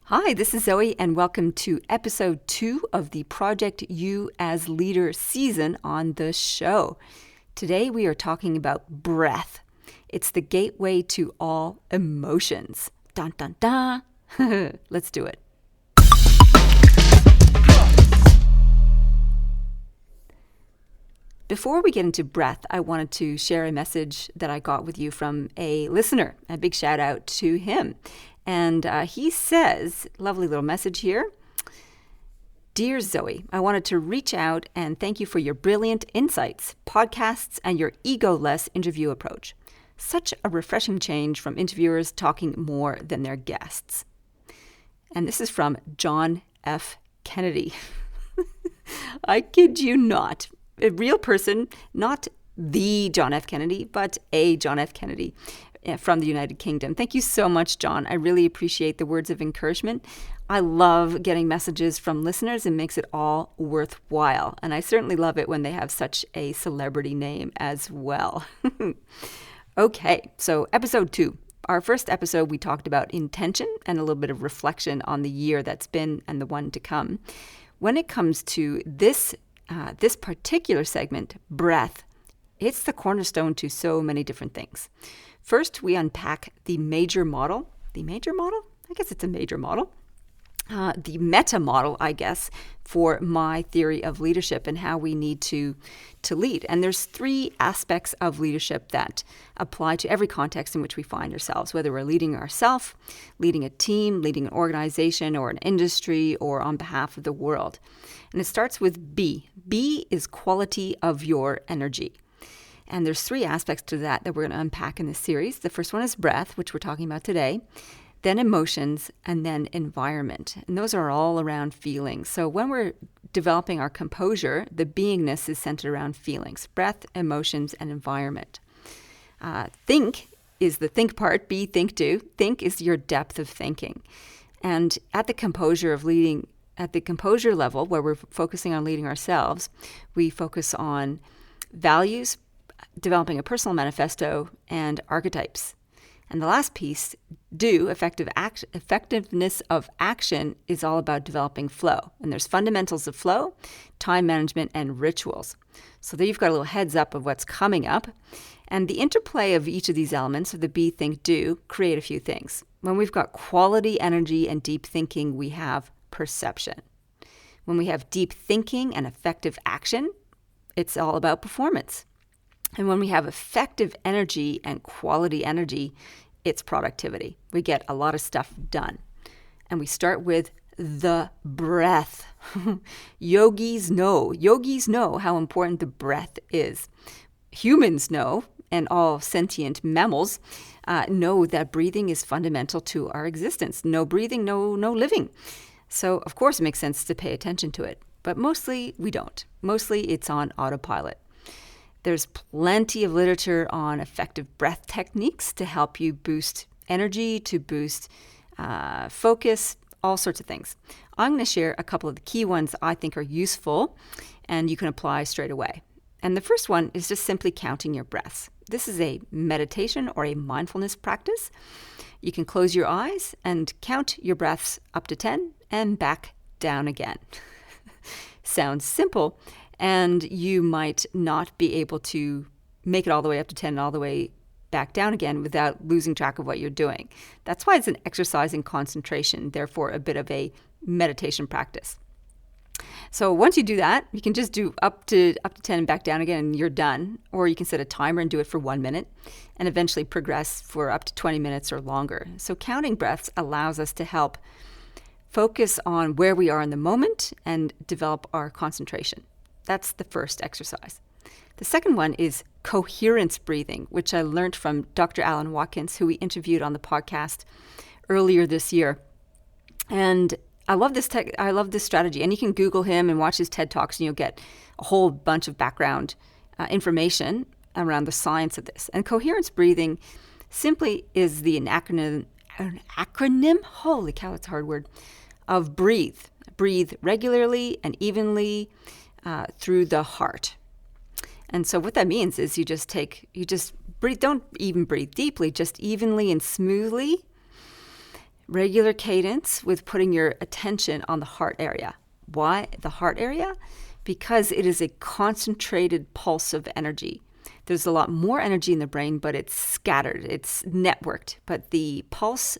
Hi, this is Zoe, and welcome to episode 2 of the Project You as Leader season on the show. Today we are talking about breath. It's the gateway to all emotions. Dun dun dun. Let's do it. Before we get into breath, I wanted to share a message that I got with you from a listener. A big shout out to him. And he says, lovely little message here. Dear Zoe, I wanted to reach out and thank you for your brilliant insights, podcasts, and your ego-less interview approach. Such a refreshing change from interviewers talking more than their guests. And this is from John F. Kennedy. I kid you not. A real person, not the John F. Kennedy, but a John F. Kennedy from the United Kingdom. Thank you so much, John. I really appreciate the words of encouragement. I love getting messages from listeners. It makes it all worthwhile. And I certainly love it when they have such a celebrity name as well. Okay, so episode 2. Our first episode, we talked about intention and a little bit of reflection on the year that's been and the one to come. When it comes to this particular segment, breath, it's the cornerstone to so many different things. First, we unpack the major model. The major model? I guess it's a major model. The meta model, I guess, for my theory of leadership and how we need to lead. And there's 3 aspects of leadership that apply to every context in which we find ourselves, whether we're leading ourselves, leading a team, leading an organization or an industry, or on behalf of the world. And it starts with B. B is quality of your energy. And there's 3 aspects to that we're going to unpack in this series. The first one is breath, which we're talking about today, then emotions, and then environment. And those are all around feelings. So when we're developing our composure, the beingness is centered around feelings, breath, emotions, and environment. Think is the think part, be, think, do. Think is your depth of thinking. And at the composure of leading, at the composure level, where we're focusing on leading ourselves, we focus on values, developing a personal manifesto, and archetypes. And the last piece, do, effectiveness of action, is all about developing flow. And there's fundamentals of flow, time management, and rituals. So there you've got a little heads up of what's coming up. And the interplay of each of these elements, of the be, think, do, create a few things. When we've got quality energy and deep thinking, we have perception. When we have deep thinking and effective action, it's all about performance. And when we have effective energy and quality energy, it's productivity. We get a lot of stuff done. And we start with the breath. Yogis know how important the breath is. Humans know, and all sentient mammals know that breathing is fundamental to our existence. No breathing, no living. So, of course, it makes sense to pay attention to it. But mostly, we don't. Mostly, it's on autopilot. There's plenty of literature on effective breath techniques to help you boost energy, to boost focus, all sorts of things. I'm going to share a couple of the key ones I think are useful and you can apply straight away. And the first one is just simply counting your breaths. This is a meditation or a mindfulness practice. You can close your eyes and count your breaths up to 10 and back down again. Sounds simple. And you might not be able to make it all the way up to 10 and all the way back down again without losing track of what you're doing. That's why it's an exercise in concentration, therefore a bit of a meditation practice. So once you do that, you can just do up to 10 and back down again and you're done. Or you can set a timer and do it for 1 minute and eventually progress for up to 20 minutes or longer. So counting breaths allows us to help focus on where we are in the moment and develop our concentration. That's the first exercise. The second one is coherence breathing, which I learned from Dr. Alan Watkins, who we interviewed on the podcast earlier this year. And I love this strategy. And you can Google him and watch his TED Talks, and you'll get a whole bunch of background information around the science of this. And coherence breathing simply is the acronym, holy cow, it's a hard word, of breathe. Breathe regularly and evenly through the heart. And so what that means is you just breathe, don't even breathe deeply, just evenly and smoothly Regular cadence with putting your attention on the heart area. Why the heart area? Because it is a concentrated pulse of energy. There's a lot more energy in the brain, but it's scattered, it's networked. But the pulse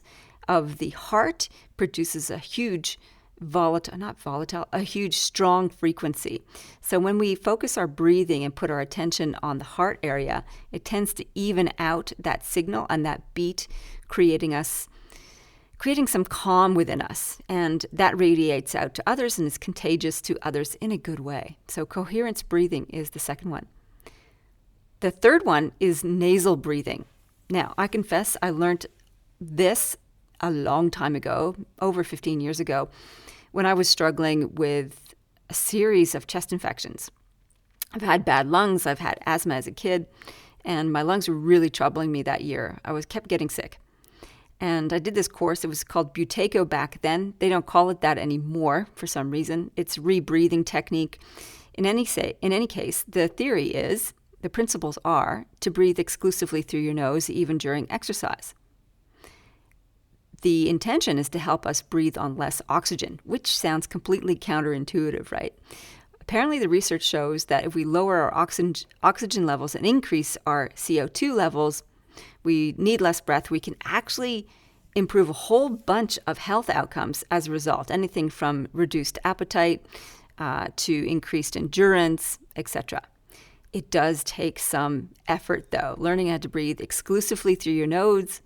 of the heart produces a huge a huge strong frequency. So when we focus our breathing and put our attention on the heart area, it tends to even out that signal and that beat, creating some calm within us. And that radiates out to others and is contagious to others in a good way. So coherence breathing is the second one. The third one is nasal breathing. Now, I confess I learned this a long time ago, over 15 years ago, when I was struggling with a series of chest infections. I've had bad lungs, I've had asthma as a kid, and my lungs were really troubling me that year. I kept getting sick. And I did this course, it was called Buteyko back then. They don't call it that anymore for some reason. It's rebreathing technique. In any case, the principles are to breathe exclusively through your nose, even during exercise. The intention is to help us breathe on less oxygen, which sounds completely counterintuitive, right? Apparently, the research shows that if we lower our oxygen levels and increase our CO2 levels, we need less breath. We can actually improve a whole bunch of health outcomes as a result, anything from reduced appetite to increased endurance, etc. It does take some effort, though. Learning how to breathe exclusively through your nose,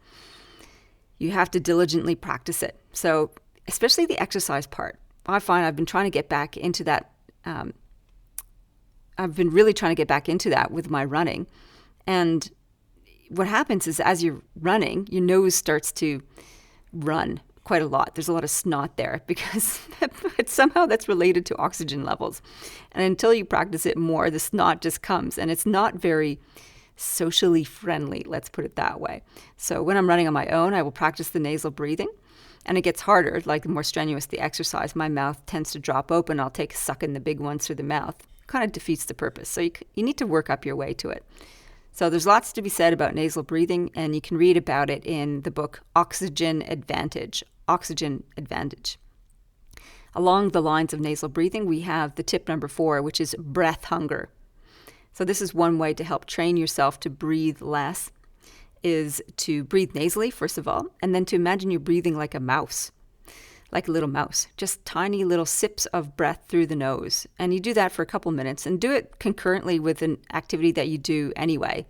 you have to diligently practice it. So especially the exercise part. I find I've been trying to get back into that. I've been really trying to get back into that with my running. And what happens is as you're running, your nose starts to run quite a lot. There's a lot of snot there because somehow that's related to oxygen levels. And until you practice it more, the snot just comes. And it's not very socially friendly, let's put it that way. So when I'm running on my own, I will practice the nasal breathing. And it gets harder, like the more strenuous the exercise, my mouth tends to drop open. I'll take a suck in the big ones through the mouth. Kind of defeats the purpose. So you need to work up your way to it. So there's lots to be said about nasal breathing, and you can read about it in the book Oxygen Advantage. Oxygen Advantage. Along the lines of nasal breathing, we have the tip number 4, which is breath hunger. So this is one way to help train yourself to breathe less, is to breathe nasally, first of all, and then to imagine you're breathing like a mouse, like a little mouse, just tiny little sips of breath through the nose. And you do that for a couple minutes and do it concurrently with an activity that you do anyway,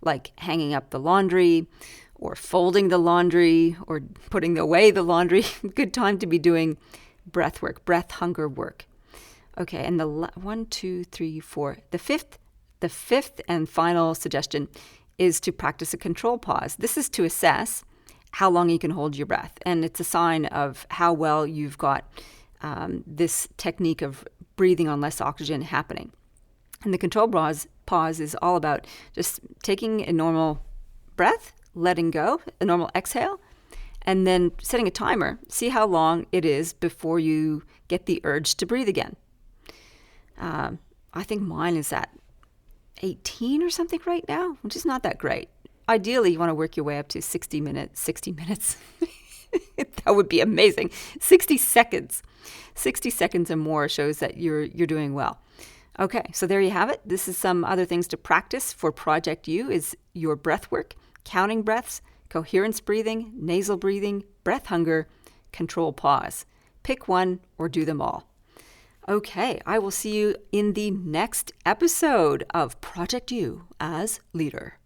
like hanging up the laundry or folding the laundry or putting away the laundry. Good time to be doing breath work, breath hunger work. Okay, and the fifth and final suggestion is to practice a control pause. This is to assess how long you can hold your breath. And it's a sign of how well you've got this technique of breathing on less oxygen happening. And the control pause is all about just taking a normal breath, letting go, a normal exhale, and then setting a timer. See how long it is before you get the urge to breathe again. I think mine is at 18 or something right now, which is not that great. Ideally, you want to work your way up to 60 minutes. That would be amazing. 60 seconds. 60 seconds or more shows that you're doing well. Okay, so there you have it. This is some other things to practice for Project U is your breath work, counting breaths, coherence breathing, nasal breathing, breath hunger, control pause. Pick one or do them all. Okay, I will see you in the next episode of Project U as Leader.